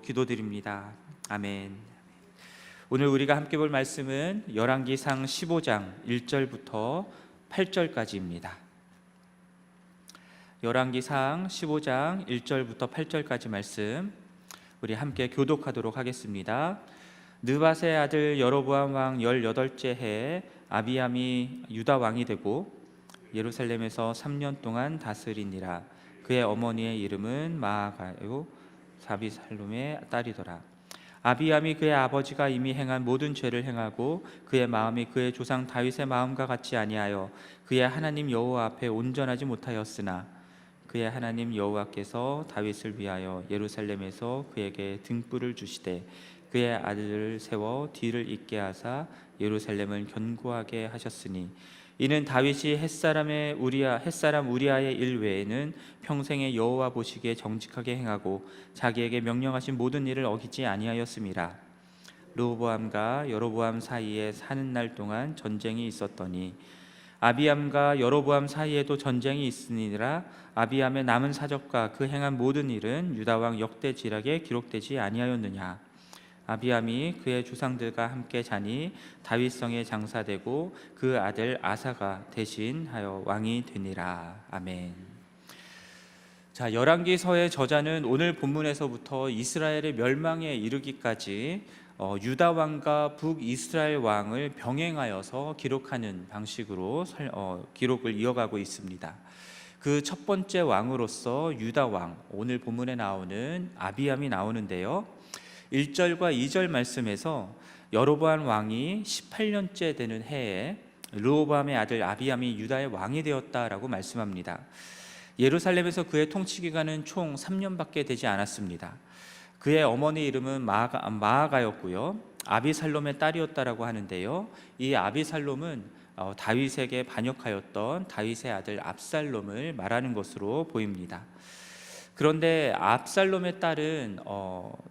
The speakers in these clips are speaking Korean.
이름으로 기도드립니다. 아멘. 오늘 우리가 함께 볼 말씀은 열왕기상 15장 1절부터 8절까지입니다. 열왕기상 15장 1절부터 8절까지 말씀 우리 함께 교독하도록 하겠습니다. 느밧의 아들 여로보암 왕 18째 해에 아비암이 유다 왕이 되고 예루살렘에서 3년 동안 다스리니라. 그의 어머니의 이름은 마아가요 사비살롬의 딸이더라. 아비암이 그의 아버지가 이미 행한 모든 죄를 행하고 그의 마음이 그의 조상 다윗의 마음과 같이 아니하여 그의 하나님 여호와 앞에 온전하지 못하였으나 그의 하나님 여호와께서 다윗을 위하여 예루살렘에서 그에게 등불을 주시되 그의 아들을 세워 뒤를 잇게 하사 예루살렘을 견고하게 하셨으니 이는 다윗이 햇사람 우리아의 일 외에는 평생에 여호와 보시기에 정직하게 행하고 자기에게 명령하신 모든 일을 어기지 아니하였음이라. 르호보암과 여로보암 사이에 사는 날 동안 전쟁이 있었더니 아비암과 여로보암 사이에도 전쟁이 있으니라. 아비암의 남은 사적과 그 행한 모든 일은 유다 왕 역대지략에 기록되지 아니하였느냐. 아비암이 그의 조상들과 함께 자니 다윗성에 장사되고 그 아들 아사가 대신하여 왕이 되니라. 아멘. 자, 열왕기서의 저자는 오늘 본문에서부터 이스라엘의 멸망에 이르기까지 유다 왕과 북이스라엘 왕을 병행하여서 기록하는 방식으로 기록을 이어가고 있습니다. 그 첫 번째 왕으로서 유다 왕, 오늘 본문에 나오는 아비암이 나오는데요. 1절과 2절 말씀에서 여로보암 왕이 18년째 되는 해에 르호보암의 아들 아비암이 유다의 왕이 되었다라고 말씀합니다. 예루살렘에서 그의 통치 기간은 총 3년밖에 되지 않았습니다. 그의 어머니 이름은 마아가였고요. 아비살롬의 딸이었다라고 하는데요. 이 아비살롬은 다윗에게 반역하였던 다윗의 아들 압살롬을 말하는 것으로 보입니다. 그런데 압살롬의 딸은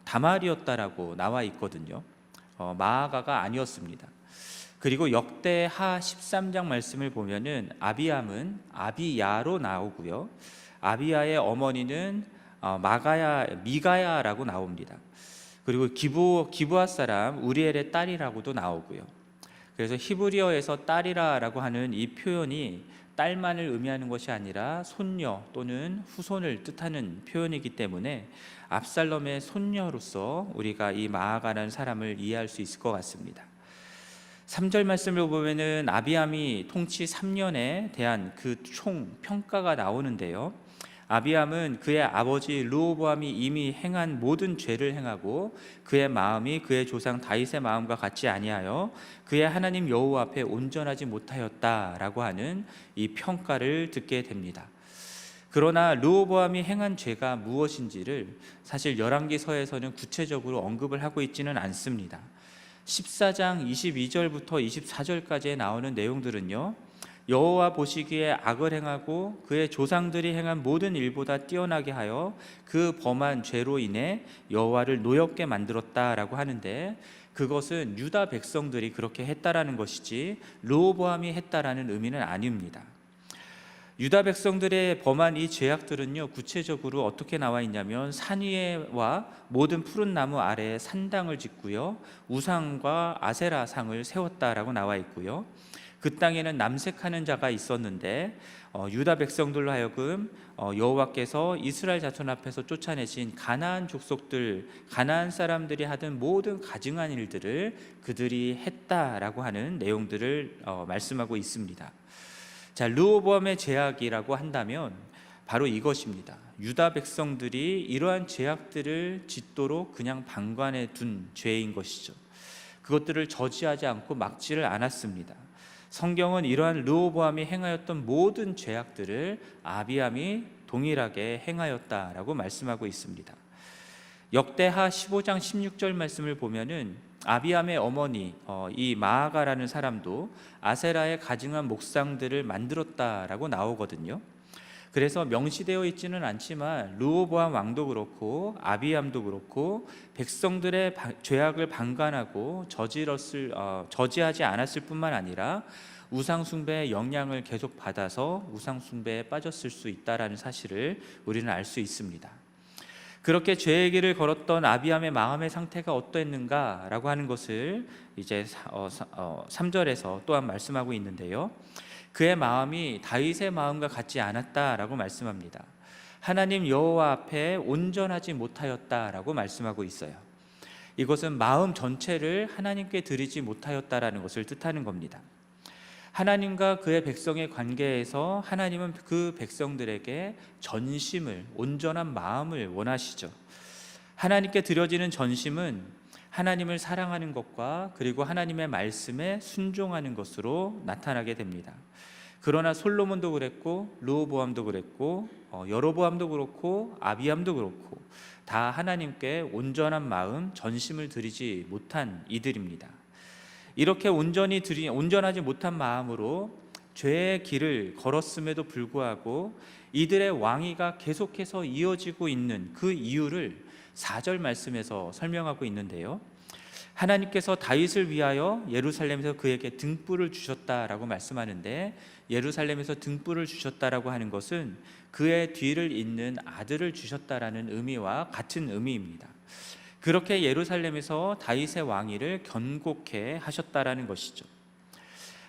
다말이었다라고 나와 있거든요. 마아가가 아니었습니다. 그리고 역대하 13장 말씀을 보면은 아비암은 아비야로 나오고요. 아비야의 어머니는 미가야라고 나옵니다. 그리고 기브아 사람 우리엘의 딸이라고도 나오고요. 그래서 히브리어에서 딸이라고 하는 이 표현이 딸만을 의미하는 것이 아니라 손녀 또는 후손을 뜻하는 표현이기 때문에 압살롬의 손녀로서 우리가 이 마아가라는 사람을 이해할 수 있을 것 같습니다. 3절 말씀을 보면은 아비암이 통치 3년에 대한 그 총 평가가 나오는데요. 아비암은 그의 아버지 르호보암이 이미 행한 모든 죄를 행하고 그의 마음이 그의 조상 다윗의 마음과 같지 아니하여 그의 하나님 여호와 앞에 온전하지 못하였다라고 하는 이 평가를 듣게 됩니다. 그러나 르호보암이 행한 죄가 무엇인지를 사실 열왕기서에서는 구체적으로 언급을 하고 있지는 않습니다. 14장 22절부터 24절까지에 나오는 내용들은요, 여호와 보시기에 악을 행하고 그의 조상들이 행한 모든 일보다 뛰어나게 하여 그 범한 죄로 인해 여호와를 노엽게 만들었다라고 하는데, 그것은 유다 백성들이 그렇게 했다라는 것이지 르호보암이 했다라는 의미는 아닙니다. 유다 백성들의 범한 이 죄악들은요, 구체적으로 어떻게 나와 있냐면 산 위에와 모든 푸른 나무 아래에 산당을 짓고요, 우상과 아세라 상을 세웠다라고 나와 있고요. 그 땅에는 남색하는 자가 있었는데 유다 백성들로 하여금 여호와께서 이스라엘 자손 앞에서 쫓아내신 가나안 족속들, 가나안 사람들이 하던 모든 가증한 일들을 그들이 했다라고 하는 내용들을 말씀하고 있습니다. 자, 르호보암의 죄악이라고 한다면 바로 이것입니다. 유다 백성들이 이러한 죄악들을 짓도록 그냥 방관해 둔 죄인 것이죠. 그것들을 저지하지 않고 막지를 않았습니다. 성경은 이러한 르호보암이 행하였던 모든 죄악들을 아비암이 동일하게 행하였다라고 말씀하고 있습니다. 역대하 15장 16절 말씀을 보면은 아비암의 어머니 이 마아가라는 사람도 아세라의 가증한 목상들을 만들었다라고 나오거든요. 그래서 명시되어 있지는 않지만 르호보암 왕도 그렇고 아비암도 그렇고 백성들의 죄악을 방관하고 저지하지 않았을 뿐만 아니라 우상 숭배의 영향을 계속 받아서 우상 숭배에 빠졌을 수 있다라는 사실을 우리는 알 수 있습니다. 그렇게 죄의 길을 걸었던 아비암의 마음의 상태가 어떠했는가라고 하는 것을 이제 3절에서 또한 말씀하고 있는데요. 그의 마음이 다윗의 마음과 같지 않았다라고 말씀합니다. 하나님 여호와 앞에 온전하지 못하였다라고 말씀하고 있어요. 이것은 마음 전체를 하나님께 드리지 못하였다라는 것을 뜻하는 겁니다. 하나님과 그의 백성의 관계에서 하나님은 그 백성들에게 전심을, 온전한 마음을 원하시죠. 하나님께 드려지는 전심은 하나님을 사랑하는 것과 그리고 하나님의 말씀에 순종하는 것으로 나타나게 됩니다. 그러나 솔로몬도 그랬고 르호보암도 그랬고 여로보암도 그렇고 아비암도 그렇고 다 하나님께 온전한 마음, 전심을 드리지 못한 이들입니다. 이렇게 온전하지 못한 마음으로 죄의 길을 걸었음에도 불구하고 이들의 왕위가 계속해서 이어지고 있는 그 이유를 4절 말씀에서 설명하고 있는데요. 하나님께서 다윗을 위하여 예루살렘에서 그에게 등불을 주셨다라고 말씀하는데, 예루살렘에서 등불을 주셨다라고 하는 것은 그의 뒤를 잇는 아들을 주셨다라는 의미와 같은 의미입니다. 그렇게 예루살렘에서 다윗의 왕위를 견고케 하셨다라는 것이죠.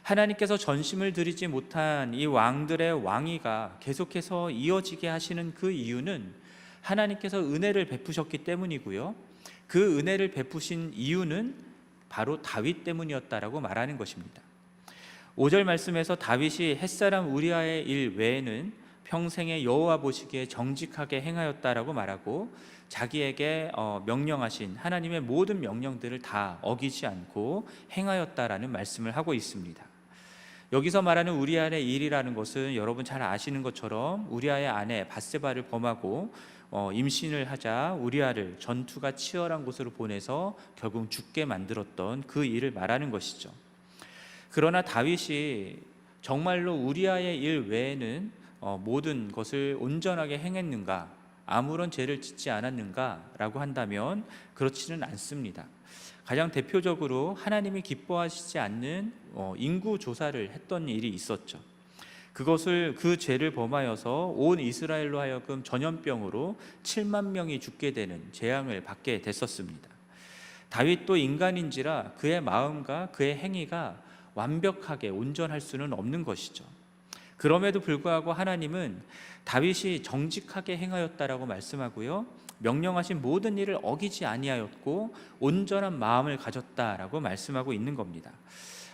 하나님께서 전심을 드리지 못한 이 왕들의 왕위가 계속해서 이어지게 하시는 그 이유는 하나님께서 은혜를 베푸셨기 때문이고요, 그 은혜를 베푸신 이유는 바로 다윗 때문이었다라고 말하는 것입니다. 5절 말씀에서 다윗이 햇사람 우리아의 일 외에는 평생에 여호와 보시기에 정직하게 행하였다라고 말하고, 자기에게 명령하신 하나님의 모든 명령들을 다 어기지 않고 행하였다라는 말씀을 하고 있습니다. 여기서 말하는 우리아의 일이라는 것은 여러분 잘 아시는 것처럼 우리아의 아내 밧세바를 범하고 임신을 하자 우리아를 전투가 치열한 곳으로 보내서 결국 죽게 만들었던 그 일을 말하는 것이죠. 그러나 다윗이 정말로 우리아의 일 외에는 모든 것을 온전하게 행했는가, 아무런 죄를 짓지 않았는가 라고 한다면 그렇지는 않습니다. 가장 대표적으로 하나님이 기뻐하시지 않는 인구 조사를 했던 일이 있었죠. 그 죄를 범하여서 온 이스라엘로 하여금 전염병으로 7만 명이 죽게 되는 재앙을 받게 됐었습니다. 다윗도 인간인지라 그의 마음과 그의 행위가 완벽하게 온전할 수는 없는 것이죠. 그럼에도 불구하고 하나님은 다윗이 정직하게 행하였다라고 말씀하고요, 명령하신 모든 일을 어기지 아니하였고 온전한 마음을 가졌다라고 말씀하고 있는 겁니다.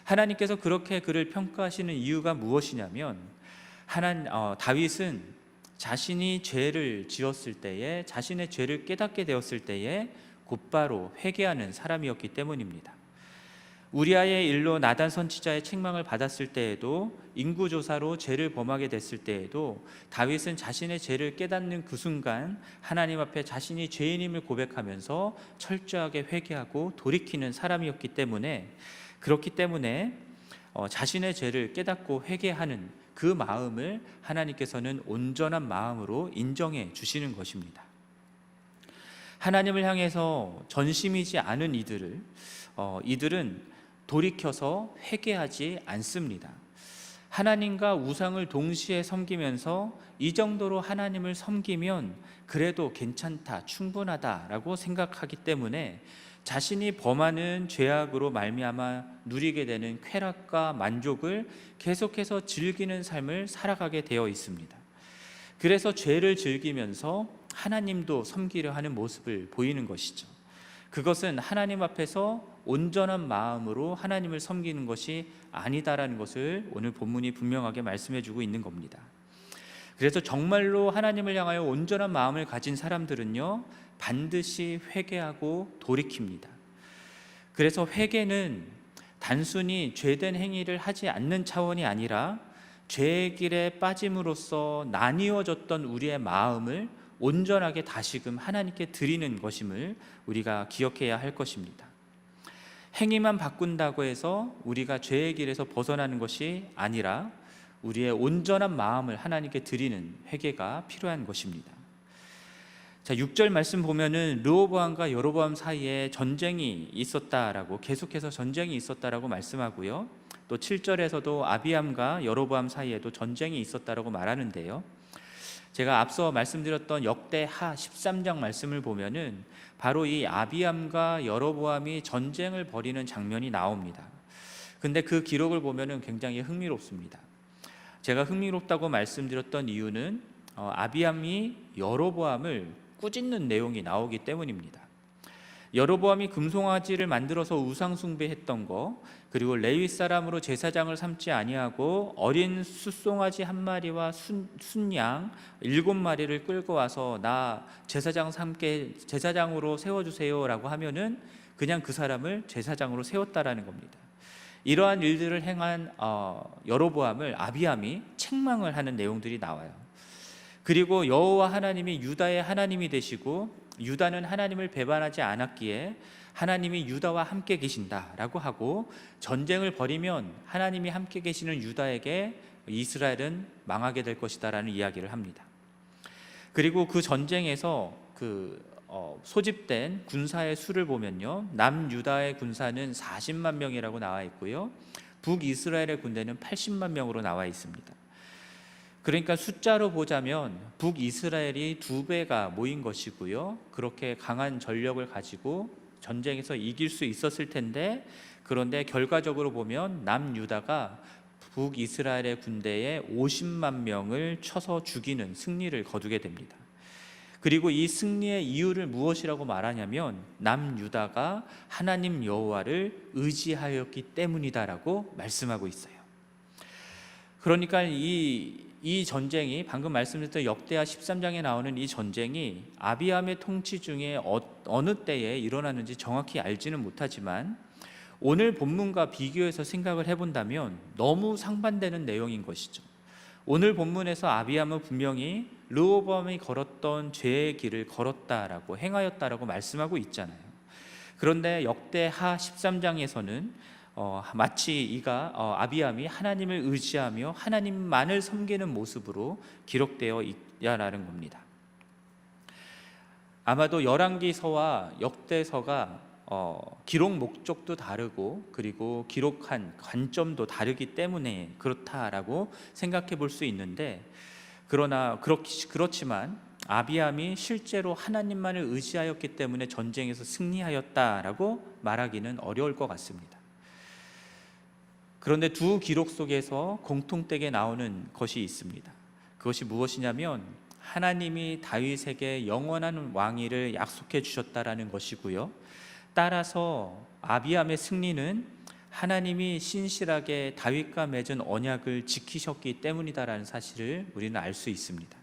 하나님께서 그렇게 그를 평가하시는 이유가 무엇이냐면, 다윗은 자신이 죄를 지었을 때에, 자신의 죄를 깨닫게 되었을 때에 곧바로 회개하는 사람이었기 때문입니다. 우리아의 일로 나단 선지자의 책망을 받았을 때에도, 인구조사로 죄를 범하게 됐을 때에도 다윗은 자신의 죄를 깨닫는 그 순간 하나님 앞에 자신이 죄인임을 고백하면서 철저하게 회개하고 돌이키는 사람이었기 때문에, 그렇기 때문에 자신의 죄를 깨닫고 회개하는 그 마음을 하나님께서는 온전한 마음으로 인정해 주시는 것입니다. 하나님을 향해서 전심이지 않은 이들은 돌이켜서 회개하지 않습니다. 하나님과 우상을 동시에 섬기면서 이 정도로 하나님을 섬기면 그래도 괜찮다, 충분하다라고 생각하기 때문에 자신이 범하는 죄악으로 말미암아 누리게 되는 쾌락과 만족을 계속해서 즐기는 삶을 살아가게 되어 있습니다. 그래서 죄를 즐기면서 하나님도 섬기려 하는 모습을 보이는 것이죠. 그것은 하나님 앞에서 온전한 마음으로 하나님을 섬기는 것이 아니다라는 것을 오늘 본문이 분명하게 말씀해 주고 있는 겁니다. 그래서 정말로 하나님을 향하여 온전한 마음을 가진 사람들은요, 반드시 회개하고 돌이킵니다. 그래서 회개는 단순히 죄된 행위를 하지 않는 차원이 아니라 죄의 길에 빠짐으로써 나뉘어졌던 우리의 마음을 온전하게 다시금 하나님께 드리는 것임을 우리가 기억해야 할 것입니다. 행위만 바꾼다고 해서 우리가 죄의 길에서 벗어나는 것이 아니라 우리의 온전한 마음을 하나님께 드리는 회개가 필요한 것입니다. 자, 6절 말씀 보면은 르호보암과 여로보암 사이에 전쟁이 있었다라고, 계속해서 전쟁이 있었다라고 말씀하고요, 또 7절에서도 아비암과 여로보암 사이에도 전쟁이 있었다라고 말하는데요. 제가 앞서 말씀드렸던 역대하 13장 말씀을 보면은 바로 이 아비암과 여로보암이 전쟁을 벌이는 장면이 나옵니다. 근데 그 기록을 보면은 굉장히 흥미롭습니다. 제가 흥미롭다고 말씀드렸던 이유는 아비암이 여로보암을 꾸짖는 내용이 나오기 때문입니다. 여로보암이 금송아지를 만들어서 우상 숭배했던 거, 그리고 레위 사람으로 제사장을 삼지 아니하고 어린 숫송아지 한 마리와 순양 7마리를 끌고 와서 나 제사장으로 세워주세요라고 하면은 그냥 그 사람을 제사장으로 세웠다라는 겁니다. 이러한 일들을 행한 여로보암을 아비암이 책망을 하는 내용들이 나와요. 그리고 여호와 하나님이 유다의 하나님이 되시고 유다는 하나님을 배반하지 않았기에 하나님이 유다와 함께 계신다라고 하고, 전쟁을 벌이면 하나님이 함께 계시는 유다에게 이스라엘은 망하게 될 것이다라는 이야기를 합니다. 그리고 그 전쟁에서 소집된 군사의 수를 보면요, 남유다의 군사는 40만 명이라고 나와 있고요, 북이스라엘의 군대는 80만 명으로 나와 있습니다. 그러니까 숫자로 보자면 북이스라엘이 2배가 모인 것이고요, 그렇게 강한 전력을 가지고 전쟁에서 이길 수 있었을 텐데, 그런데 결과적으로 보면 남유다가 북이스라엘의 군대에 50만 명을 쳐서 죽이는 승리를 거두게 됩니다. 그리고 이 승리의 이유를 무엇이라고 말하냐면 남유다가 하나님 여호와를 의지하였기 때문이다라고 말씀하고 있어요. 그러니까 이 전쟁이, 방금 말씀드렸던 역대하 13장에 나오는 이 전쟁이 아비암의 통치 중에 어느 때에 일어났는지 정확히 알지는 못하지만 오늘 본문과 비교해서 생각을 해본다면 너무 상반되는 내용인 것이죠. 오늘 본문에서 아비암은 분명히 르호보암이 걸었던 죄의 길을 걸었다라고, 행하였다라고 말씀하고 있잖아요. 그런데 역대하 13장에서는 마치 이가 아비암이 하나님을 의지하며 하나님만을 섬기는 모습으로 기록되어 있다라는 겁니다. 아마도 열왕기서와 역대서가 기록 목적도 다르고 그리고 기록한 관점도 다르기 때문에 그렇다라고 생각해 볼 수 있는데, 그러나 그렇지만 아비암이 실제로 하나님만을 의지하였기 때문에 전쟁에서 승리하였다라고 말하기는 어려울 것 같습니다. 그런데 두 기록 속에서 공통되게 나오는 것이 있습니다. 그것이 무엇이냐면 하나님이 다윗에게 영원한 왕위를 약속해 주셨다라는 것이고요, 따라서 아비암의 승리는 하나님이 신실하게 다윗과 맺은 언약을 지키셨기 때문이다라는 사실을 우리는 알 수 있습니다.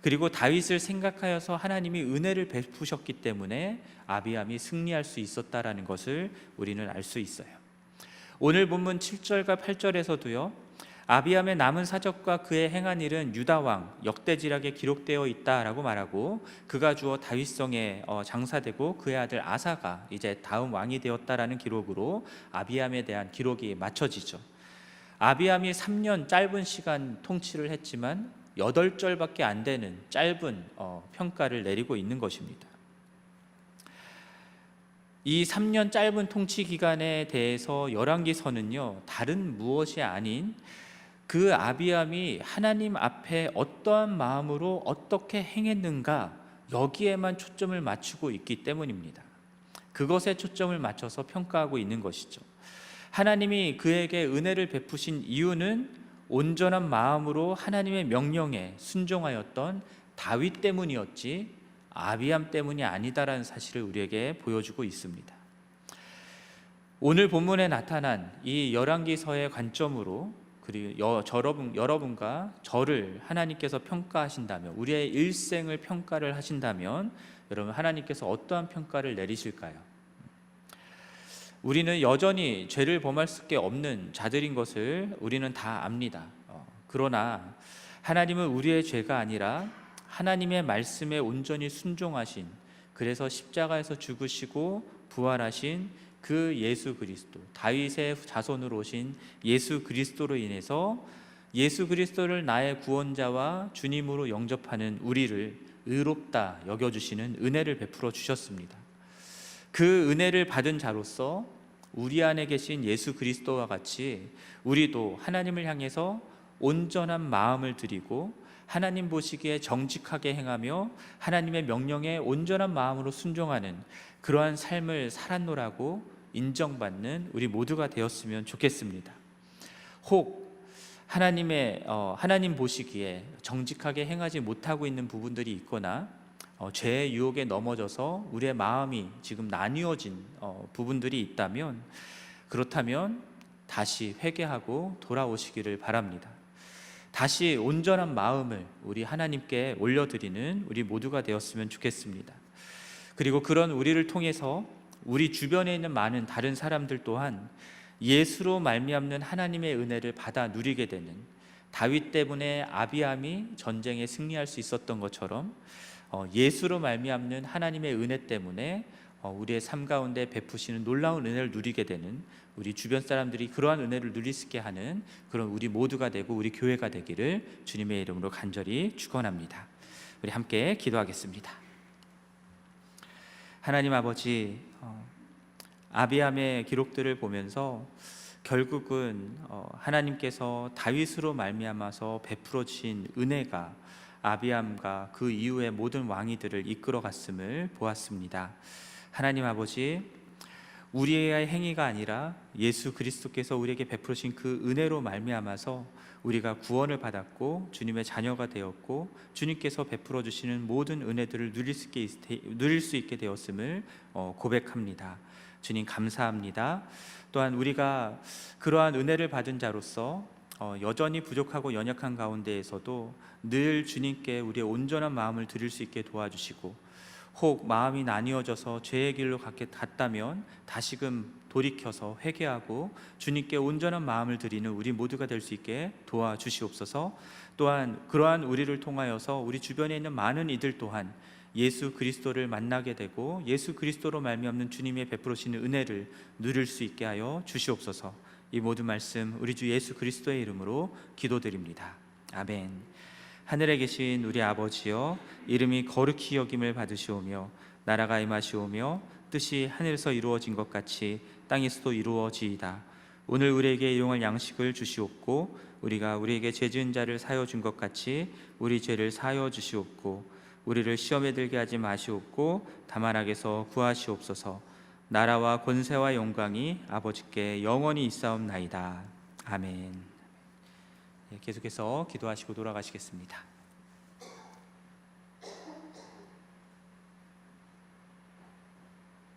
그리고 다윗을 생각하여서 하나님이 은혜를 베푸셨기 때문에 아비암이 승리할 수 있었다라는 것을 우리는 알 수 있어요. 오늘 본문 7절과 8절에서도요, 아비암의 남은 사적과 그의 행한 일은 유다왕 역대지략에 기록되어 있다라고 말하고, 그가 주어 다윗성에 장사되고 그의 아들 아사가 이제 다음 왕이 되었다라는 기록으로 아비암에 대한 기록이 맞춰지죠. 아비암이 3년 짧은 시간 통치를 했지만 8절밖에 안 되는 짧은 평가를 내리고 있는 것입니다. 이 3년 짧은 통치 기간에 대해서 열왕기서는요, 다른 무엇이 아닌 그 아비암이 하나님 앞에 어떠한 마음으로 어떻게 행했는가, 여기에만 초점을 맞추고 있기 때문입니다. 그것에 초점을 맞춰서 평가하고 있는 것이죠. 하나님이 그에게 은혜를 베푸신 이유는 온전한 마음으로 하나님의 명령에 순종하였던 다윗 때문이었지 아비암 때문이 아니다라는 사실을 우리에게 보여주고 있습니다. 오늘 본문에 나타난 이 열왕기서의 관점으로, 그리고 여러분과 저를 하나님께서 평가하신다면, 우리의 일생을 평가를 하신다면 여러분, 하나님께서 어떠한 평가를 내리실까요? 우리는 여전히 죄를 범할 수밖에 없는 자들인 것을 우리는 다 압니다. 그러나 하나님은 우리의 죄가 아니라 하나님의 말씀에 온전히 순종하신, 그래서 십자가에서 죽으시고 부활하신 그 예수 그리스도, 다윗의 자손으로 오신 예수 그리스도로 인해서 예수 그리스도를 나의 구원자와 주님으로 영접하는 우리를 의롭다 여겨주시는 은혜를 베풀어 주셨습니다. 그 은혜를 받은 자로서 우리 안에 계신 예수 그리스도와 같이 우리도 하나님을 향해서 온전한 마음을 드리고 하나님 보시기에 정직하게 행하며 하나님의 명령에 온전한 마음으로 순종하는 그러한 삶을 살았노라고 인정받는 우리 모두가 되었으면 좋겠습니다. 혹 하나님 보시기에 정직하게 행하지 못하고 있는 부분들이 있거나 죄의 유혹에 넘어져서 우리의 마음이 지금 나뉘어진 부분들이 있다면, 그렇다면 다시 회개하고 돌아오시기를 바랍니다. 다시 온전한 마음을 우리 하나님께 올려드리는 우리 모두가 되었으면 좋겠습니다. 그리고 그런 우리를 통해서 우리 주변에 있는 많은 다른 사람들 또한 예수로 말미암는 하나님의 은혜를 받아 누리게 되는, 다윗 때문에 아비암이 전쟁에 승리할 수 있었던 것처럼 예수로 말미암는 하나님의 은혜 때문에 우리의 삶 가운데 베푸시는 놀라운 은혜를 누리게 되는, 우리 주변 사람들이 그러한 은혜를 누릴 수 있게 하는 그런 우리 모두가 되고 우리 교회가 되기를 주님의 이름으로 간절히 축원합니다. 우리 함께 기도하겠습니다. 하나님 아버지, 아비암의 기록들을 보면서 결국은 하나님께서 다윗으로 말미암아서 베풀어 주신 은혜가 아비암과 그 이후의 모든 왕위들을 이끌어 갔음을 보았습니다. 하나님 아버지, 우리의 행위가 아니라 예수 그리스도께서 우리에게 베풀어 주신 그 은혜로 말미암아서 우리가 구원을 받았고 주님의 자녀가 되었고 주님께서 베풀어 주시는 모든 은혜들을 누릴 수 있게 되었음을 고백합니다. 주님 감사합니다. 또한 우리가 그러한 은혜를 받은 자로서 여전히 부족하고 연약한 가운데에서도 늘 주님께 우리의 온전한 마음을 드릴 수 있게 도와주시고, 혹 마음이 나뉘어져서 죄의 길로 갔다면 다시금 돌이켜서 회개하고 주님께 온전한 마음을 드리는 우리 모두가 될 수 있게 도와주시옵소서. 또한 그러한 우리를 통하여서 우리 주변에 있는 많은 이들 또한 예수 그리스도를 만나게 되고 예수 그리스도로 말미암는 주님의 베풀으시는 은혜를 누릴 수 있게 하여 주시옵소서. 이 모든 말씀 우리 주 예수 그리스도의 이름으로 기도드립니다. 아멘. 하늘에 계신 우리 아버지여, 이름이 거룩히 여김을 받으시오며 나라가 임하시오며 뜻이 하늘에서 이루어진 것 같이 땅에서도 이루어지이다. 오늘 우리에게 일용할 양식을 주시옵고 우리가 우리에게 죄 지은 자를 사하여 준 것 같이 우리 죄를 사하여 주시옵고 우리를 시험에 들게 하지 마시옵고 다만 악에서 구하시옵소서. 나라와 권세와 영광이 아버지께 영원히 있사옵나이다. 아멘. 계속해서 기도하시고 돌아가시겠습니다.